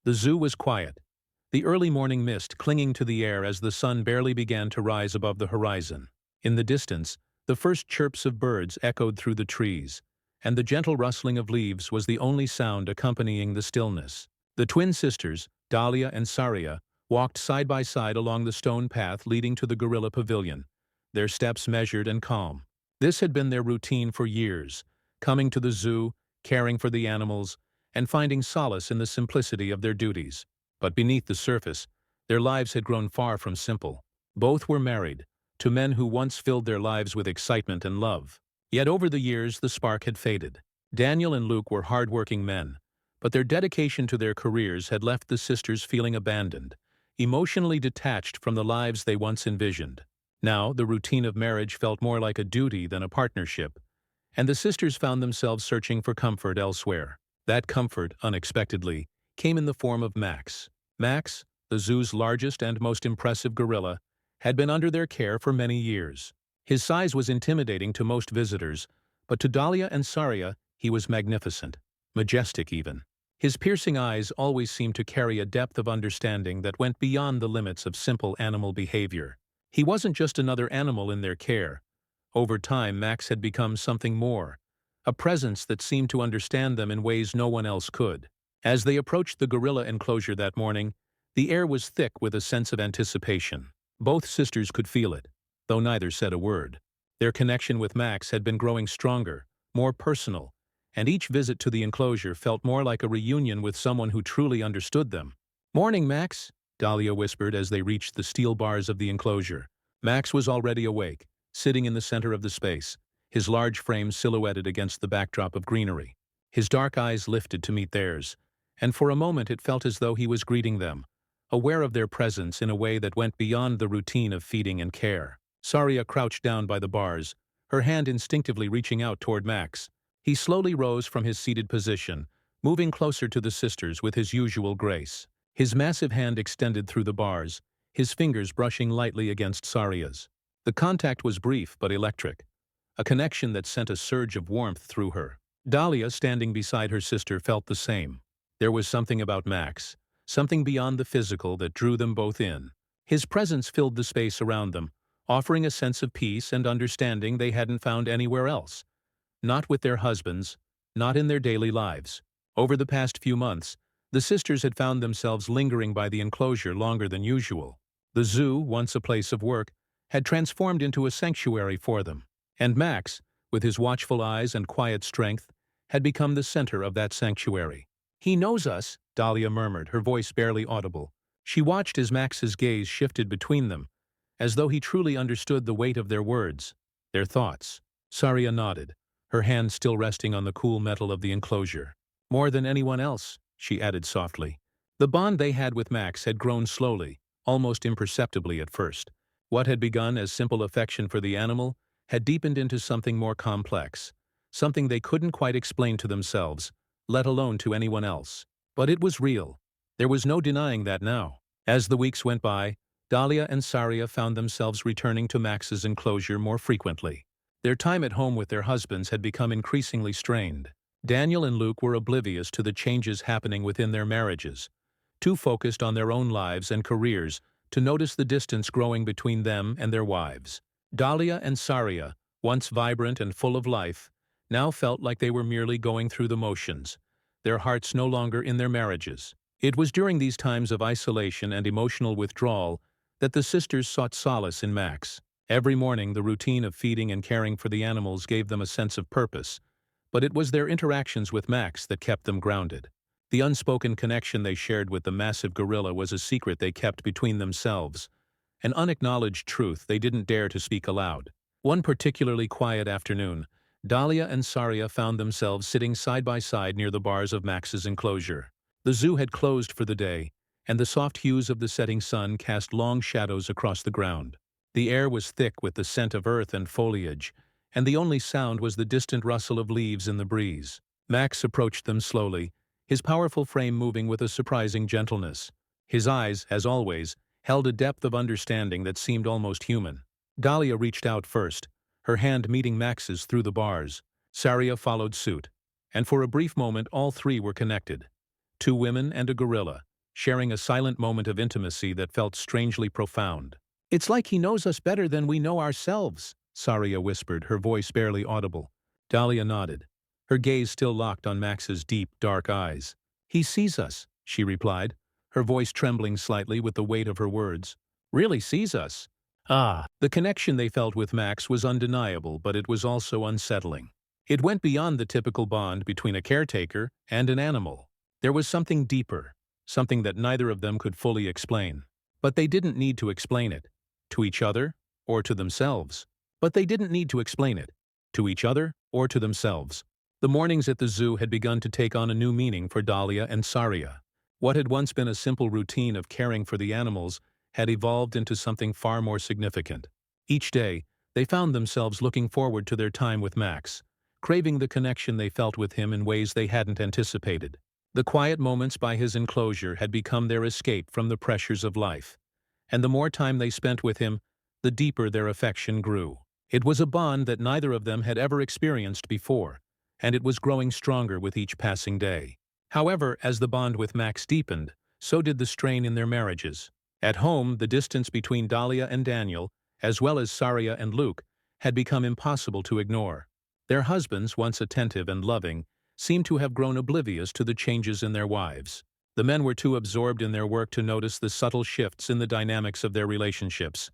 The zoo was quiet, the early morning mist clinging to the air as the sun barely began to rise above the horizon. In the distance, the first chirps of birds echoed through the trees, and the gentle rustling of leaves was the only sound accompanying the stillness. The twin sisters, Dahlia and Saria, walked side by side along the stone path leading to the gorilla pavilion, their steps measured and calm. This had been their routine for years, coming to the zoo, caring for the animals, and finding solace in the simplicity of their duties. But beneath the surface, their lives had grown far from simple. Both were married, to men who once filled their lives with excitement and love. Yet over the years the spark had faded. Daniel and Luke were hard-working men, but their dedication to their careers had left the sisters feeling abandoned, emotionally detached from the lives they once envisioned. Now, the routine of marriage felt more like a duty than a partnership, and the sisters found themselves searching for comfort elsewhere. That comfort, unexpectedly, came in the form of Max. Max, the zoo's largest and most impressive gorilla, had been under their care for many years. His size was intimidating to most visitors, but to Dahlia and Saria, he was magnificent, majestic even. His piercing eyes always seemed to carry a depth of understanding that went beyond the limits of simple animal behavior. He wasn't just another animal in their care. Over time, Max had become something more, a presence that seemed to understand them in ways no one else could. As they approached the gorilla enclosure that morning, the air was thick with a sense of anticipation. Both sisters could feel it, though neither said a word. Their connection with Max had been growing stronger, more personal, and each visit to the enclosure felt more like a reunion with someone who truly understood them. "Morning, Max," Dahlia whispered as they reached the steel bars of the enclosure. Max was already awake, sitting in the center of the space, his large frame silhouetted against the backdrop of greenery. His dark eyes lifted to meet theirs, and for a moment it felt as though he was greeting them, aware of their presence in a way that went beyond the routine of feeding and care. Saria crouched down by the bars, her hand instinctively reaching out toward Max. He slowly rose from his seated position, moving closer to the sisters with his usual grace. His massive hand extended through the bars, his fingers brushing lightly against Saria's. The contact was brief but electric, a connection that sent a surge of warmth through her. Dahlia, standing beside her sister, felt the same. There was something about Max, something beyond the physical that drew them both in. His presence filled the space around them, offering a sense of peace and understanding they hadn't found anywhere else. Not with their husbands, not in their daily lives. Over the past few months, the sisters had found themselves lingering by the enclosure longer than usual. The zoo, once a place of work, had transformed into a sanctuary for them. And Max, with his watchful eyes and quiet strength, had become the center of that sanctuary. "He knows us," Dahlia murmured, her voice barely audible. She watched as Max's gaze shifted between them, as though he truly understood the weight of their words, their thoughts. Saria nodded, her hand still resting on the cool metal of the enclosure. "More than anyone else," she added softly. The bond they had with Max had grown slowly, almost imperceptibly at first. What had begun as simple affection for the animal had deepened into something more complex, something they couldn't quite explain to themselves, let alone to anyone else. But it was real. There was no denying that now. As the weeks went by, Dahlia and Saria found themselves returning to Max's enclosure more frequently. Their time at home with their husbands had become increasingly strained. Daniel and Luke were oblivious to the changes happening within their marriages, too focused on their own lives and careers to notice the distance growing between them and their wives. Dahlia and Saria, once vibrant and full of life, now felt like they were merely going through the motions, their hearts no longer in their marriages. It was during these times of isolation and emotional withdrawal that the sisters sought solace in Max. Every morning, the routine of feeding and caring for the animals gave them a sense of purpose, but it was their interactions with Max that kept them grounded. The unspoken connection they shared with the massive gorilla was a secret they kept between themselves, an unacknowledged truth they didn't dare to speak aloud. One particularly quiet afternoon, Dahlia and Saria found themselves sitting side by side near the bars of Max's enclosure. The zoo had closed for the day, and the soft hues of the setting sun cast long shadows across the ground. The air was thick with the scent of earth and foliage, and the only sound was the distant rustle of leaves in the breeze. Max approached them slowly, his powerful frame moving with a surprising gentleness. His eyes, as always, held a depth of understanding that seemed almost human. Dahlia reached out first, her hand meeting Max's through the bars. Saria followed suit, and for a brief moment all three were connected. Two women and a gorilla, sharing a silent moment of intimacy that felt strangely profound. "It's like he knows us better than we know ourselves," Saria whispered, her voice barely audible. Dahlia nodded, her gaze still locked on Max's deep, dark eyes. "He sees us," she replied, her voice trembling slightly with the weight of her words. "Really sees us?" Ah. The connection they felt with Max was undeniable, but it was also unsettling. It went beyond the typical bond between a caretaker and an animal. There was something deeper, something that neither of them could fully explain. But they didn't need to explain it. To each other, or to themselves. But they didn't need to explain it. To each other, or to themselves. The mornings at the zoo had begun to take on a new meaning for Dahlia and Saria. What had once been a simple routine of caring for the animals had evolved into something far more significant. Each day, they found themselves looking forward to their time with Max, craving the connection they felt with him in ways they hadn't anticipated. The quiet moments by his enclosure had become their escape from the pressures of life. And the more time they spent with him, the deeper their affection grew. It was a bond that neither of them had ever experienced before, and it was growing stronger with each passing day. However, as the bond with Max deepened, so did the strain in their marriages. At home, the distance between Dahlia and Daniel, as well as Saria and Luke, had become impossible to ignore. Their husbands, once attentive and loving, seemed to have grown oblivious to the changes in their wives. The men were too absorbed in their work to notice the subtle shifts in the dynamics of their relationships,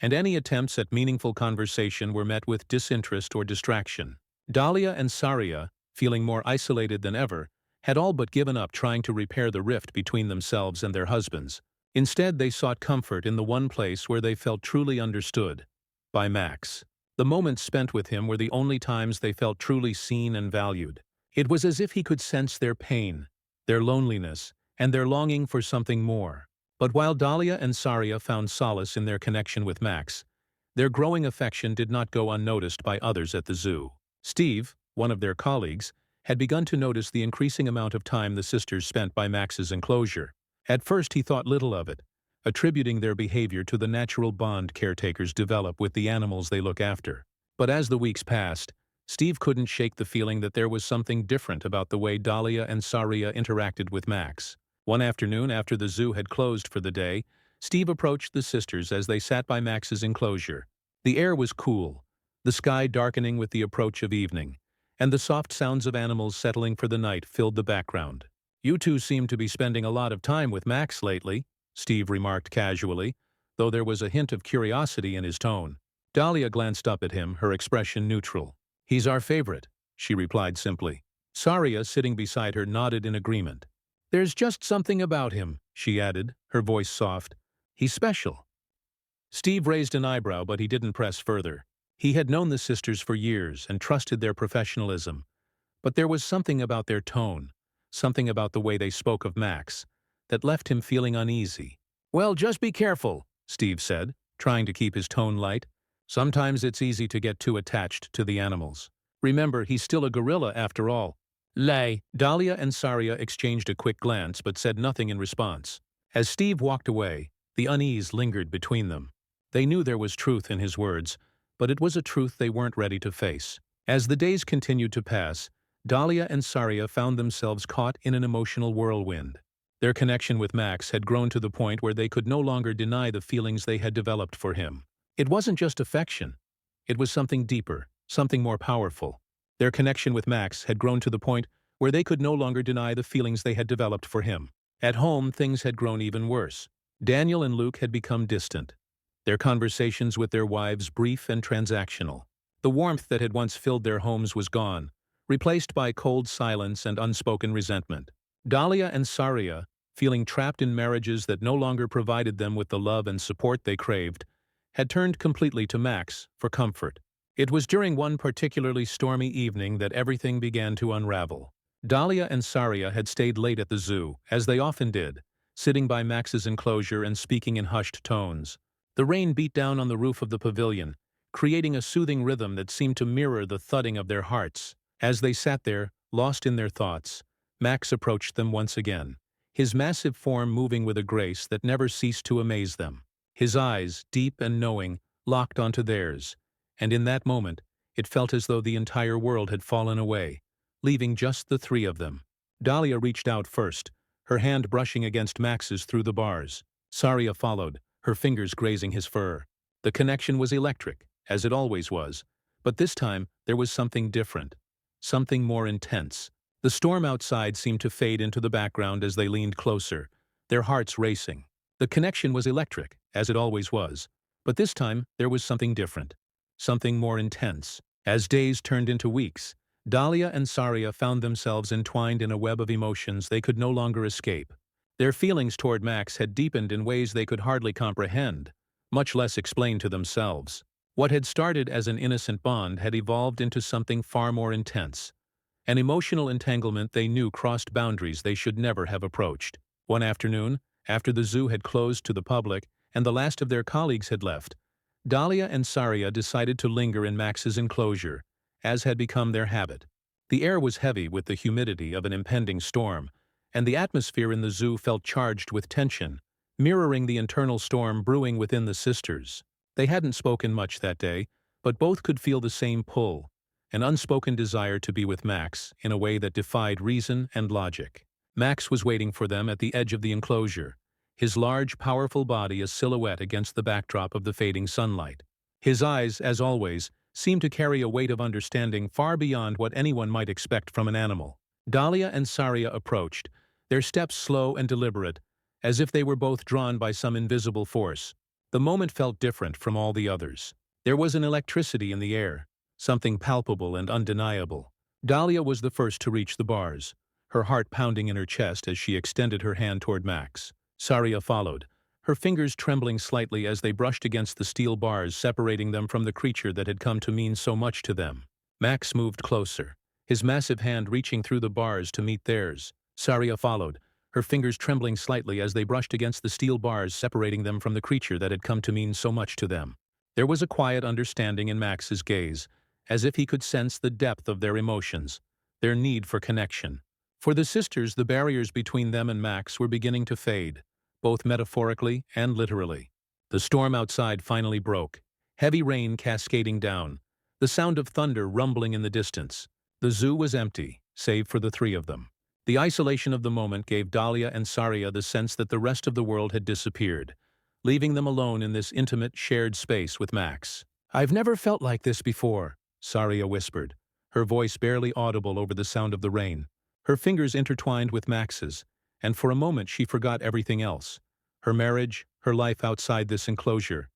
and any attempts at meaningful conversation were met with disinterest or distraction. Dahlia and Saria, feeling more isolated than ever, had all but given up trying to repair the rift between themselves and their husbands. Instead, they sought comfort in the one place where they felt truly understood, by Max. The moments spent with him were the only times they felt truly seen and valued. It was as if he could sense their pain, their loneliness, and their longing for something more. But while Dahlia and Saria found solace in their connection with Max, their growing affection did not go unnoticed by others at the zoo. Steve, one of their colleagues, had begun to notice the increasing amount of time the sisters spent by Max's enclosure. At first he thought little of it, attributing their behavior to the natural bond caretakers develop with the animals they look after. But as the weeks passed, Steve couldn't shake the feeling that there was something different about the way Dahlia and Saria interacted with Max. One afternoon, after the zoo had closed for the day, Steve approached the sisters as they sat by Max's enclosure. The air was cool, the sky darkening with the approach of evening, and the soft sounds of animals settling for the night filled the background. "You two seem to be spending a lot of time with Max lately," Steve remarked casually, though there was a hint of curiosity in his tone. Dahlia glanced up at him, her expression neutral. "He's our favorite," she replied simply. Saria, sitting beside her, nodded in agreement. "There's just something about him," she added, her voice soft. "He's special." Steve raised an eyebrow, but he didn't press further. He had known the sisters for years and trusted their professionalism. But there was something about their tone, something about the way they spoke of Max, that left him feeling uneasy. "Well, just be careful," Steve said, trying to keep his tone light. "Sometimes it's easy to get too attached to the animals. Remember, he's still a gorilla after all." Dahlia and Saria exchanged a quick glance but said nothing in response. As Steve walked away, the unease lingered between them. They knew there was truth in his words, but it was a truth they weren't ready to face. As the days continued to pass, Dahlia and Saria found themselves caught in an emotional whirlwind. Their connection with Max had grown to the point where they could no longer deny the feelings they had developed for him. It wasn't just affection. It was something deeper, something more powerful. Their connection with Max had grown to the point where they could no longer deny the feelings they had developed for him. At home, things had grown even worse. Daniel and Luke had become distant, their conversations with their wives brief and transactional. The warmth that had once filled their homes was gone, replaced by cold silence and unspoken resentment. Dahlia and Saria, feeling trapped in marriages that no longer provided them with the love and support they craved, had turned completely to Max for comfort. It was during one particularly stormy evening that everything began to unravel. Dahlia and Saria had stayed late at the zoo, as they often did, sitting by Max's enclosure and speaking in hushed tones. The rain beat down on the roof of the pavilion, creating a soothing rhythm that seemed to mirror the thudding of their hearts. As they sat there, lost in their thoughts, Max approached them once again, his massive form moving with a grace that never ceased to amaze them. His eyes, deep and knowing, locked onto theirs, and in that moment, it felt as though the entire world had fallen away, leaving just the three of them. Dahlia reached out first, her hand brushing against Max's through the bars. Saria followed, her fingers grazing his fur. The connection was electric, as it always was, but this time there was something different, something more intense. The storm outside seemed to fade into the background as they leaned closer, their hearts racing. The connection was electric, as it always was, but this time there was something different, something more intense. As days turned into weeks, Dahlia and Saria found themselves entwined in a web of emotions they could no longer escape. Their feelings toward Max had deepened in ways they could hardly comprehend, much less explain to themselves. What had started as an innocent bond had evolved into something far more intense, an emotional entanglement they knew crossed boundaries they should never have approached. One afternoon, after the zoo had closed to the public and the last of their colleagues had left, Dahlia and Saria decided to linger in Max's enclosure, as had become their habit. The air was heavy with the humidity of an impending storm, and the atmosphere in the zoo felt charged with tension, mirroring the internal storm brewing within the sisters. They hadn't spoken much that day, but both could feel the same pull, an unspoken desire to be with Max in a way that defied reason and logic. Max was waiting for them at the edge of the enclosure, his large, powerful body a silhouette against the backdrop of the fading sunlight. His eyes, as always, seemed to carry a weight of understanding far beyond what anyone might expect from an animal. Dahlia and Saria approached, their steps slow and deliberate, as if they were both drawn by some invisible force. The moment felt different from all the others. There was an electricity in the air, something palpable and undeniable. Dahlia was the first to reach the bars, her heart pounding in her chest as she extended her hand toward Max. Saria followed, her fingers trembling slightly as they brushed against the steel bars separating them from the creature that had come to mean so much to them. Max moved closer, his massive hand reaching through the bars to meet theirs. Saria followed, her fingers trembling slightly as they brushed against the steel bars separating them from the creature that had come to mean so much to them. There was a quiet understanding in Max's gaze, as if he could sense the depth of their emotions, their need for connection. For the sisters, the barriers between them and Max were beginning to fade, both metaphorically and literally. The storm outside finally broke, heavy rain cascading down, the sound of thunder rumbling in the distance. The zoo was empty, save for the three of them. The isolation of the moment gave Dahlia and Saria the sense that the rest of the world had disappeared, leaving them alone in this intimate, shared space with Max. "I've never felt like this before," Saria whispered, her voice barely audible over the sound of the rain. Her fingers intertwined with Max's, and for a moment she forgot everything else. Her marriage, her life outside this enclosure.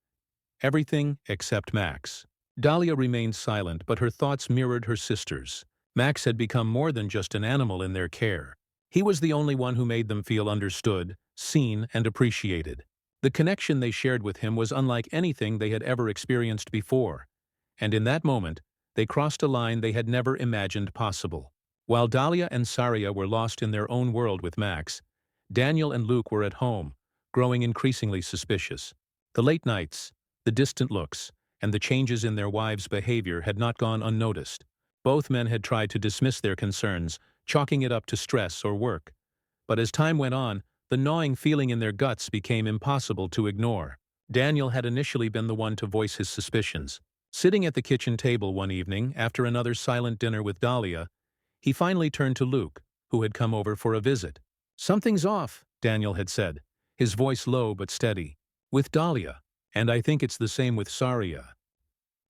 Everything except Max. Dahlia remained silent, but her thoughts mirrored her sister's. Max had become more than just an animal in their care. He was the only one who made them feel understood, seen, and appreciated. The connection they shared with him was unlike anything they had ever experienced before, and in that moment, they crossed a line they had never imagined possible. While Dahlia and Saria were lost in their own world with Max, Daniel and Luke were at home, growing increasingly suspicious. The late nights, the distant looks, and the changes in their wives' behavior had not gone unnoticed. Both men had tried to dismiss their concerns, chalking it up to stress or work. But as time went on, the gnawing feeling in their guts became impossible to ignore. Daniel had initially been the one to voice his suspicions. Sitting at the kitchen table one evening, after another silent dinner with Dahlia, he finally turned to Luke, who had come over for a visit. "Something's off," Daniel had said, his voice low but steady. "With Dahlia. And I think it's the same with Saria."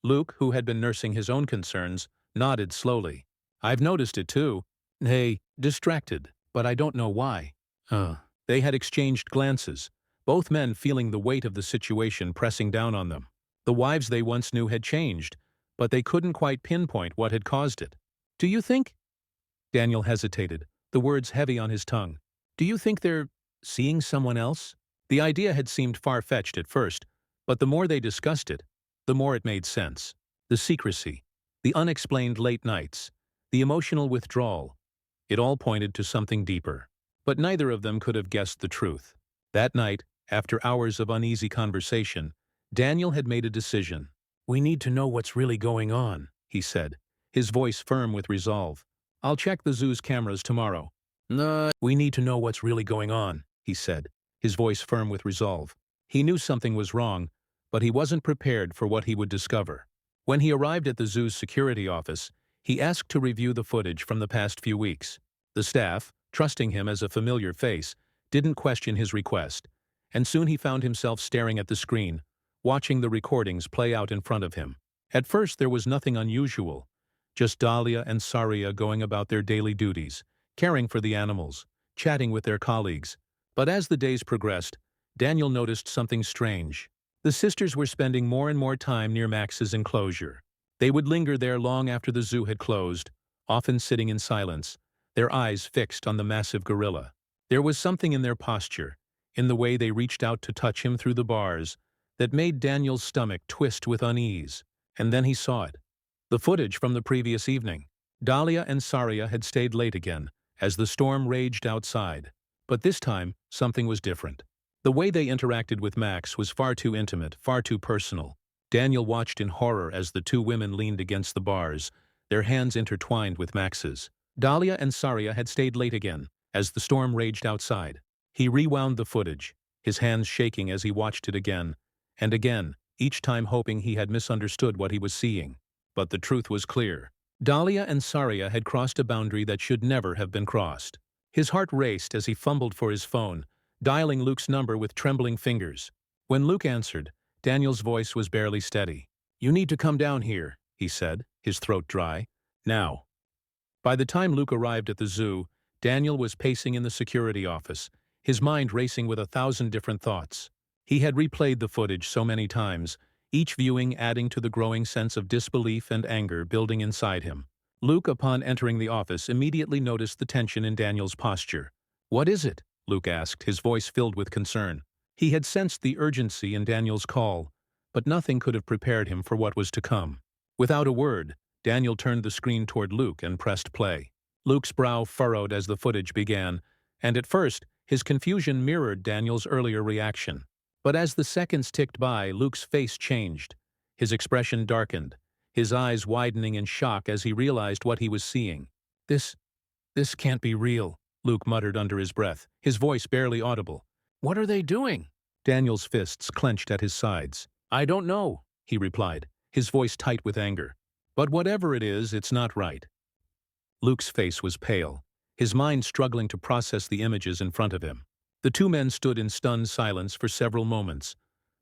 Luke, who had been nursing his own concerns, nodded slowly. "I've noticed it too. Hey, distracted, but I don't know why." They had exchanged glances, both men feeling the weight of the situation pressing down on them. The wives they once knew had changed, but they couldn't quite pinpoint what had caused it. "Do you think?" Daniel hesitated, the words heavy on his tongue. "Do you think they're seeing someone else?" The idea had seemed far-fetched at first, but the more they discussed it, the more it made sense. The secrecy, the unexplained late nights, the emotional withdrawal, it all pointed to something deeper. But neither of them could have guessed the truth. That night, after hours of uneasy conversation, Daniel had made a decision. "We need to know what's really going on," he said, his voice firm with resolve. "I'll check the zoo's cameras tomorrow." "No, we need to know what's really going on," he said, his voice firm with resolve. He knew something was wrong, but he wasn't prepared for what he would discover. When he arrived at the zoo's security office, he asked to review the footage from the past few weeks. The staff, trusting him as a familiar face, didn't question his request, and soon he found himself staring at the screen, watching the recordings play out in front of him. At first there was nothing unusual, just Dahlia and Saria going about their daily duties, caring for the animals, chatting with their colleagues. But as the days progressed, Daniel noticed something strange. The sisters were spending more and more time near Max's enclosure. They would linger there long after the zoo had closed, often sitting in silence, their eyes fixed on the massive gorilla. There was something in their posture, in the way they reached out to touch him through the bars, that made Daniel's stomach twist with unease. And then he saw it. The footage from the previous evening. Dahlia and Saria had stayed late again, as the storm raged outside. But this time, something was different. The way they interacted with Max was far too intimate, far too personal. Daniel watched in horror as the two women leaned against the bars, their hands intertwined with Max's. Dahlia and Saria had stayed late again, as the storm raged outside. He rewound the footage, his hands shaking as he watched it again, and again, each time hoping he had misunderstood what he was seeing. But the truth was clear. Dahlia and Saria had crossed a boundary that should never have been crossed. His heart raced as he fumbled for his phone, dialing Luke's number with trembling fingers. When Luke answered, Daniel's voice was barely steady. "You need to come down here," he said, his throat dry. "Now." By the time Luke arrived at the zoo, Daniel was pacing in the security office, his mind racing with 1,000 different thoughts. He had replayed the footage so many times, each viewing adding to the growing sense of disbelief and anger building inside him. Luke, upon entering the office, immediately noticed the tension in Daniel's posture. "What is it?" Luke asked, his voice filled with concern. He had sensed the urgency in Daniel's call, but nothing could have prepared him for what was to come. Without a word, Daniel turned the screen toward Luke and pressed play. Luke's brow furrowed as the footage began, and at first, his confusion mirrored Daniel's earlier reaction. But as the seconds ticked by, Luke's face changed. His expression darkened, his eyes widening in shock as he realized what he was seeing. This can't be real," Luke muttered under his breath, his voice barely audible. "What are they doing?" Daniel's fists clenched at his sides. "I don't know," he replied, his voice tight with anger. "But whatever it is, it's not right." Luke's face was pale, his mind struggling to process the images in front of him. The two men stood in stunned silence for several moments,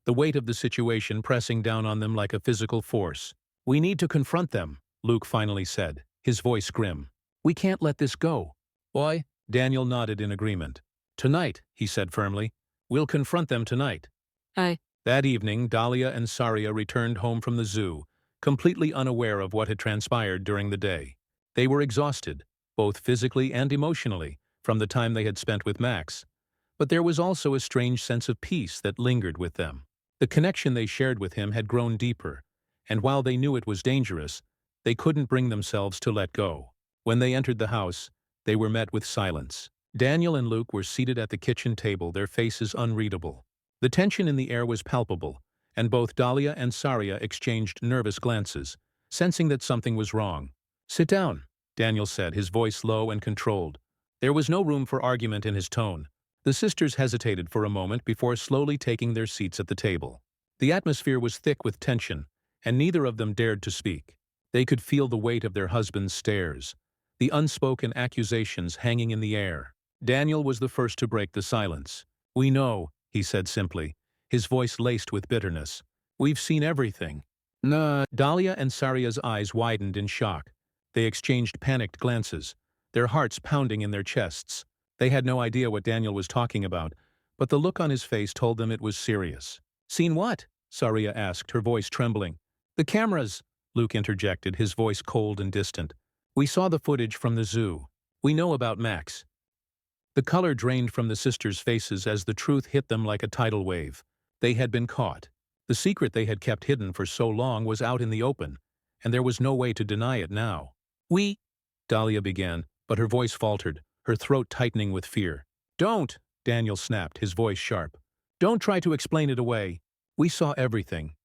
the weight of the situation pressing down on them like a physical force. "We need to confront them," Luke finally said, his voice grim. "We can't let this go." "Why?" Daniel nodded in agreement. "Tonight," he said firmly. "We'll confront them tonight." Aye. That evening, Dahlia and Saria returned home from the zoo, completely unaware of what had transpired during the day. They were exhausted, both physically and emotionally, from the time they had spent with Max. But there was also a strange sense of peace that lingered with them. The connection they shared with him had grown deeper, and while they knew it was dangerous, they couldn't bring themselves to let go. When they entered the house, they were met with silence. Daniel and Luke were seated at the kitchen table, their faces unreadable. The tension in the air was palpable, and both Dahlia and Saria exchanged nervous glances, sensing that something was wrong. "Sit down," Daniel said, his voice low and controlled. There was no room for argument in his tone. The sisters hesitated for a moment before slowly taking their seats at the table. The atmosphere was thick with tension, and neither of them dared to speak. They could feel the weight of their husbands' stares, the unspoken accusations hanging in the air. Daniel was the first to break the silence. "We know," he said simply, his voice laced with bitterness. "We've seen everything." "Nah." Dahlia and Saria's eyes widened in shock. They exchanged panicked glances, their hearts pounding in their chests. They had no idea what Daniel was talking about, but the look on his face told them it was serious. "Seen what?" Saria asked, her voice trembling. "The cameras," Luke interjected, his voice cold and distant. "We saw the footage from the zoo. We know about Max." The color drained from the sisters' faces as the truth hit them like a tidal wave. They had been caught. The secret they had kept hidden for so long was out in the open, and there was no way to deny it now. "We," Dahlia began, but her voice faltered, her throat tightening with fear. "Don't," Daniel snapped, his voice sharp. "Don't try to explain it away. We saw everything."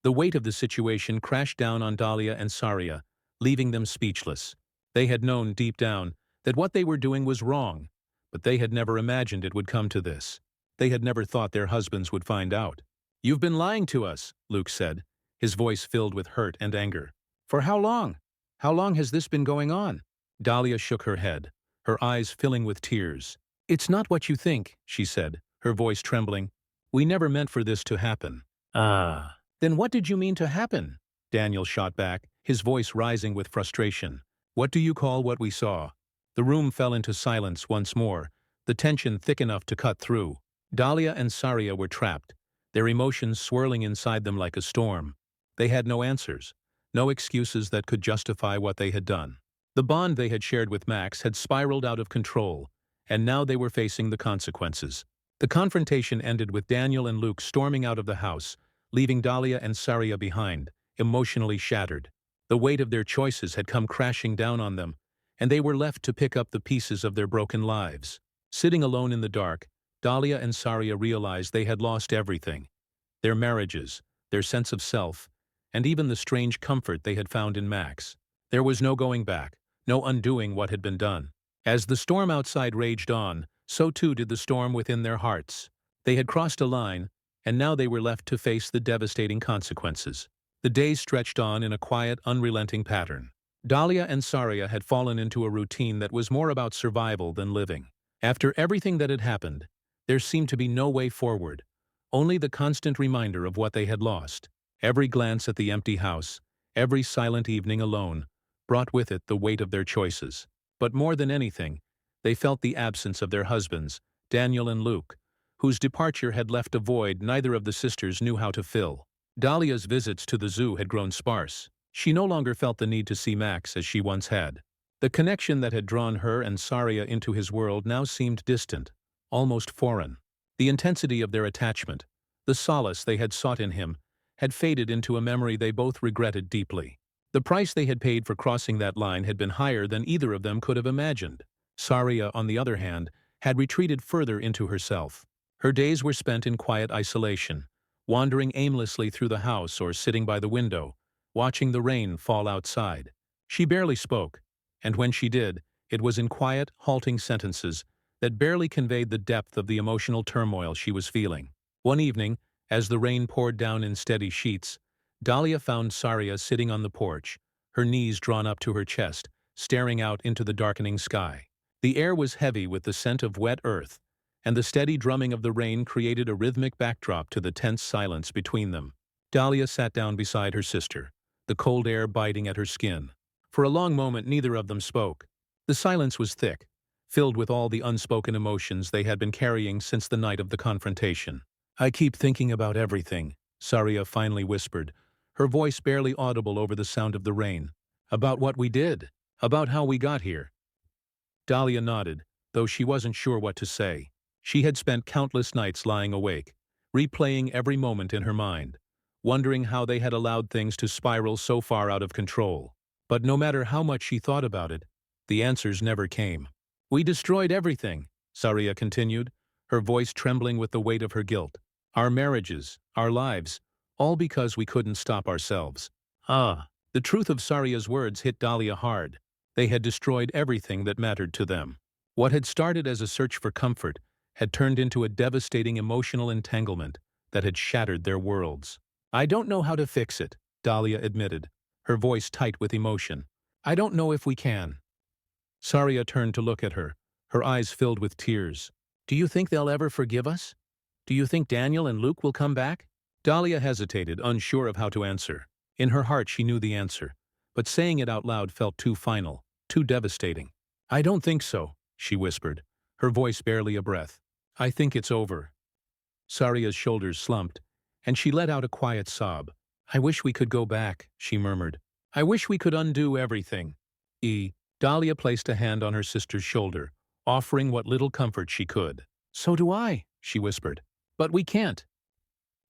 The weight of the situation crashed down on Dahlia and Saria, leaving them speechless. They had known deep down that what they were doing was wrong, but they had never imagined it would come to this. They had never thought their husbands would find out. "You've been lying to us," Luke said, his voice filled with hurt and anger. "For how long? How long has this been going on?" Dahlia shook her head, her eyes filling with tears. "It's not what you think," she said, her voice trembling. "We never meant for this to happen." "Ah. Then what did you mean to happen?" Daniel shot back, his voice rising with frustration. "What do you call what we saw?" The room fell into silence once more, the tension thick enough to cut through. Dahlia and Saria were trapped, their emotions swirling inside them like a storm. They had no answers, no excuses that could justify what they had done. The bond they had shared with Max had spiraled out of control, and now they were facing the consequences. The confrontation ended with Daniel and Luke storming out of the house, leaving Dahlia and Saria behind, emotionally shattered. The weight of their choices had come crashing down on them, and they were left to pick up the pieces of their broken lives. Sitting alone in the dark, Dahlia and Saria realized they had lost everything. Their marriages, their sense of self, and even the strange comfort they had found in Max. There was no going back, no undoing what had been done. As the storm outside raged on, so too did the storm within their hearts. They had crossed a line, and now they were left to face the devastating consequences. The days stretched on in a quiet, unrelenting pattern. Dahlia and Saria had fallen into a routine that was more about survival than living. After everything that had happened, there seemed to be no way forward, only the constant reminder of what they had lost. Every glance at the empty house, every silent evening alone, brought with it the weight of their choices. But more than anything, they felt the absence of their husbands, Daniel and Luke, whose departure had left a void neither of the sisters knew how to fill. Dahlia's visits to the zoo had grown sparse. She no longer felt the need to see Max as she once had. The connection that had drawn her and Saria into his world now seemed distant, almost foreign. The intensity of their attachment, the solace they had sought in him, had faded into a memory they both regretted deeply. The price they had paid for crossing that line had been higher than either of them could have imagined. Saria, on the other hand, had retreated further into herself. Her days were spent in quiet isolation, wandering aimlessly through the house or sitting by the window, watching the rain fall outside. She barely spoke, and when she did, it was in quiet, halting sentences that barely conveyed the depth of the emotional turmoil she was feeling. One evening, as the rain poured down in steady sheets, Dahlia found Saria sitting on the porch, her knees drawn up to her chest, staring out into the darkening sky. The air was heavy with the scent of wet earth, and the steady drumming of the rain created a rhythmic backdrop to the tense silence between them. Dahlia sat down beside her sister, the cold air biting at her skin. For a long moment neither of them spoke. The silence was thick, filled with all the unspoken emotions they had been carrying since the night of the confrontation. "I keep thinking about everything," Saria finally whispered, her voice barely audible over the sound of the rain. "About what we did, about how we got here." Dahlia nodded, though she wasn't sure what to say. She had spent countless nights lying awake, replaying every moment in her mind, wondering how they had allowed things to spiral so far out of control. But no matter how much she thought about it, the answers never came. "We destroyed everything," Saria continued, her voice trembling with the weight of her guilt. "Our marriages, our lives, all because we couldn't stop ourselves." Ah, the truth of Saria's words hit Dahlia hard. They had destroyed everything that mattered to them. What had started as a search for comfort had turned into a devastating emotional entanglement that had shattered their worlds. "I don't know how to fix it," Dahlia admitted, her voice tight with emotion. "I don't know if we can." Saria turned to look at her, her eyes filled with tears. "Do you think they'll ever forgive us? Do you think Daniel and Luke will come back?" Dahlia hesitated, unsure of how to answer. In her heart she knew the answer, but saying it out loud felt too final, too devastating. "I don't think so," she whispered, her voice barely a breath. "I think it's over." Saria's shoulders slumped, and she let out a quiet sob. "I wish we could go back," she murmured. "I wish we could undo everything." Dahlia placed a hand on her sister's shoulder, offering what little comfort she could. "So do I," she whispered. "But we can't."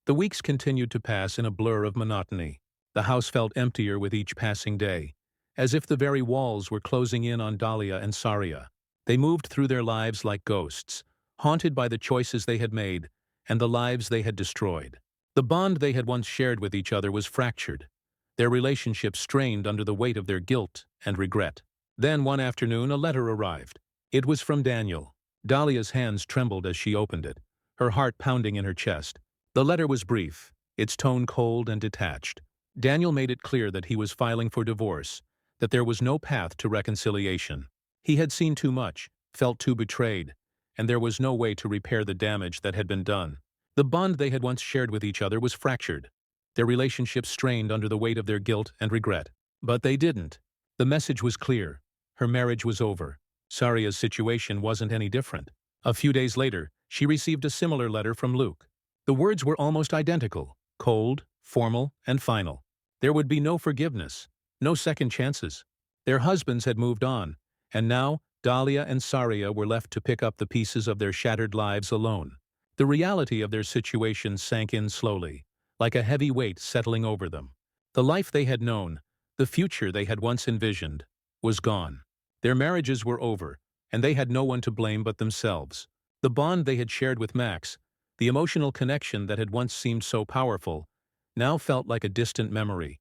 The weeks continued to pass in a blur of monotony. The house felt emptier with each passing day, as if the very walls were closing in on Dahlia and Saria. They moved through their lives like ghosts, haunted by the choices they had made and the lives they had destroyed. The bond they had once shared with each other was fractured, their relationship strained under the weight of their guilt and regret. Then one afternoon a letter arrived. It was from Daniel. Dahlia's hands trembled as she opened it, her heart pounding in her chest. The letter was brief, its tone cold and detached. Daniel made it clear that he was filing for divorce, that there was no path to reconciliation. He had seen too much, felt too betrayed, and there was no way to repair the damage that had been done. The bond they had once shared with each other was fractured. Their relationship strained under the weight of their guilt and regret. But they didn't. The message was clear. Her marriage was over. Saria's situation wasn't any different. A few days later, she received a similar letter from Luke. The words were almost identical, cold, formal, and final. There would be no forgiveness, no second chances. Their husbands had moved on, and now Dahlia and Saria were left to pick up the pieces of their shattered lives alone. The reality of their situation sank in slowly, like a heavy weight settling over them. The life they had known, the future they had once envisioned, was gone. Their marriages were over, and they had no one to blame but themselves. The bond they had shared with Max, the emotional connection that had once seemed so powerful, now felt like a distant memory,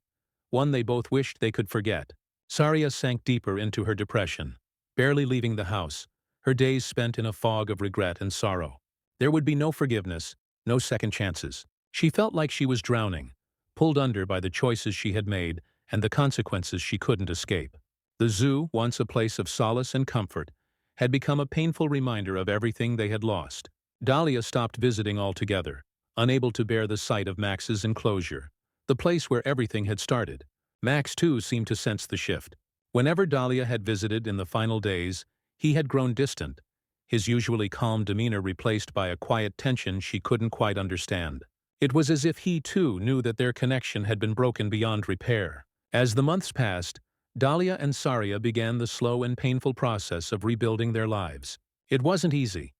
one they both wished they could forget. Saria sank deeper into her depression, barely leaving the house, her days spent in a fog of regret and sorrow. There would be no forgiveness, no second chances. She felt like she was drowning, pulled under by the choices she had made and the consequences she couldn't escape. The zoo, once a place of solace and comfort, had become a painful reminder of everything they had lost. Dahlia stopped visiting altogether, unable to bear the sight of Max's enclosure, the place where everything had started. Max, too, seemed to sense the shift. Whenever Dahlia had visited in the final days, he had grown distant, his usually calm demeanor replaced by a quiet tension she couldn't quite understand. It was as if he, too, knew that their connection had been broken beyond repair. As the months passed, Dahlia and Saria began the slow and painful process of rebuilding their lives. It wasn't easy.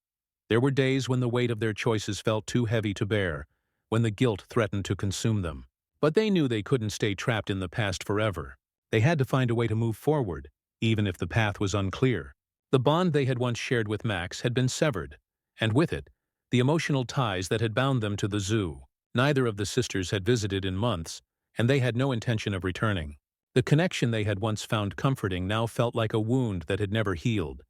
There were days when the weight of their choices felt too heavy to bear, when the guilt threatened to consume them. But they knew they couldn't stay trapped in the past forever. They had to find a way to move forward, even if the path was unclear. The bond they had once shared with Max had been severed, and with it, the emotional ties that had bound them to the zoo. Neither of the sisters had visited in months, and they had no intention of returning. The connection they had once found comforting now felt like a wound that had never healed,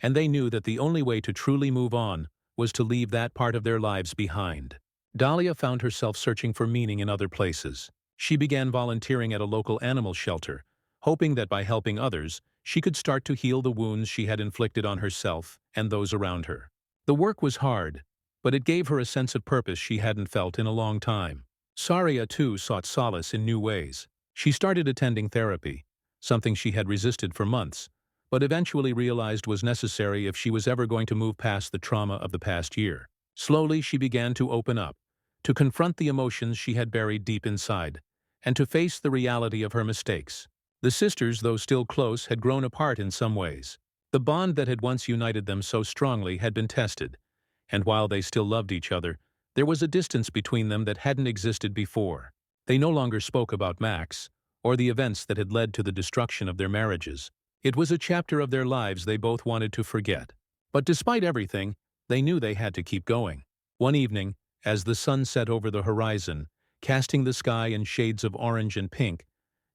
and they knew that the only way to truly move on was to leave that part of their lives behind. Dahlia found herself searching for meaning in other places. She began volunteering at a local animal shelter, hoping that by helping others, she could start to heal the wounds she had inflicted on herself and those around her. The work was hard, but it gave her a sense of purpose she hadn't felt in a long time. Saria, too, sought solace in new ways. She started attending therapy, something she had resisted for months, but eventually realized was necessary if she was ever going to move past the trauma of the past year. Slowly, she began to open up, to confront the emotions she had buried deep inside, and to face the reality of her mistakes. The sisters, though still close, had grown apart in some ways. The bond that had once united them so strongly had been tested, and while they still loved each other, there was a distance between them that hadn't existed before. They no longer spoke about Max, or the events that had led to the destruction of their marriages. It was a chapter of their lives they both wanted to forget. But despite everything, they knew they had to keep going. One evening, as the sun set over the horizon, casting the sky in shades of orange and pink,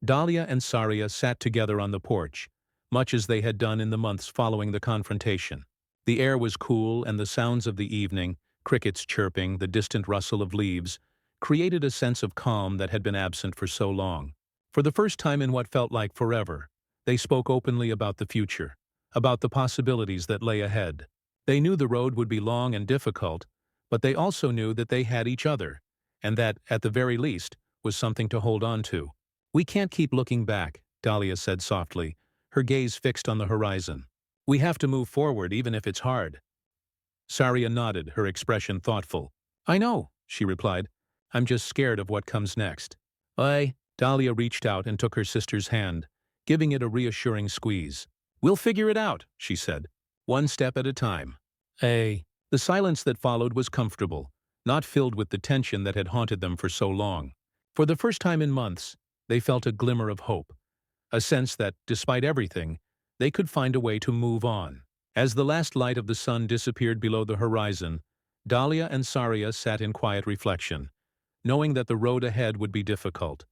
Dahlia and Saria sat together on the porch, much as they had done in the months following the confrontation. The air was cool, and the sounds of the evening, crickets chirping, the distant rustle of leaves, created a sense of calm that had been absent for so long. For the first time in what felt like forever, they spoke openly about the future, about the possibilities that lay ahead. They knew the road would be long and difficult, but they also knew that they had each other, and that, at the very least, was something to hold on to. "We can't keep looking back," Dahlia said softly, her gaze fixed on the horizon. "We have to move forward even if it's hard." Saria nodded, her expression thoughtful. "I know," she replied. "I'm just scared of what comes next." Dahlia reached out and took her sister's hand, giving it a reassuring squeeze. "We'll figure it out," she said, "one step at a time." The silence that followed was comfortable, not filled with the tension that had haunted them for so long. For the first time in months, they felt a glimmer of hope, a sense that, despite everything, they could find a way to move on. As the last light of the sun disappeared below the horizon, Dahlia and Saria sat in quiet reflection, knowing that the road ahead would be difficult,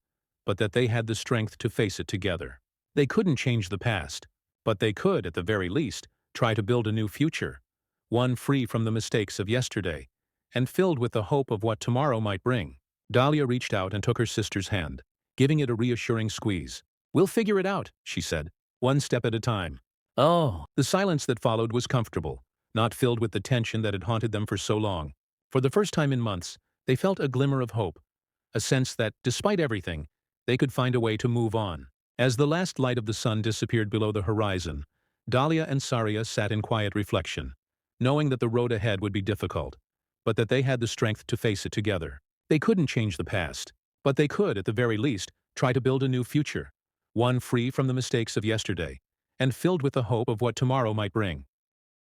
but that they had the strength to face it together. They couldn't change the past, but they could, at the very least, try to build a new future, one free from the mistakes of yesterday, and filled with the hope of what tomorrow might bring. Dahlia reached out and took her sister's hand, giving it a reassuring squeeze. "We'll figure it out," she said, "one step at a time." Oh, The silence that followed was comfortable, not filled with the tension that had haunted them for so long. For the first time in months, they felt a glimmer of hope, a sense that, despite everything, they could find a way to move on. As the last light of the sun disappeared below the horizon, Dahlia and Saria sat in quiet reflection, knowing that the road ahead would be difficult, but that they had the strength to face it together. They couldn't change the past, but they could, at the very least, try to build a new future, one free from the mistakes of yesterday, and filled with the hope of what tomorrow might bring.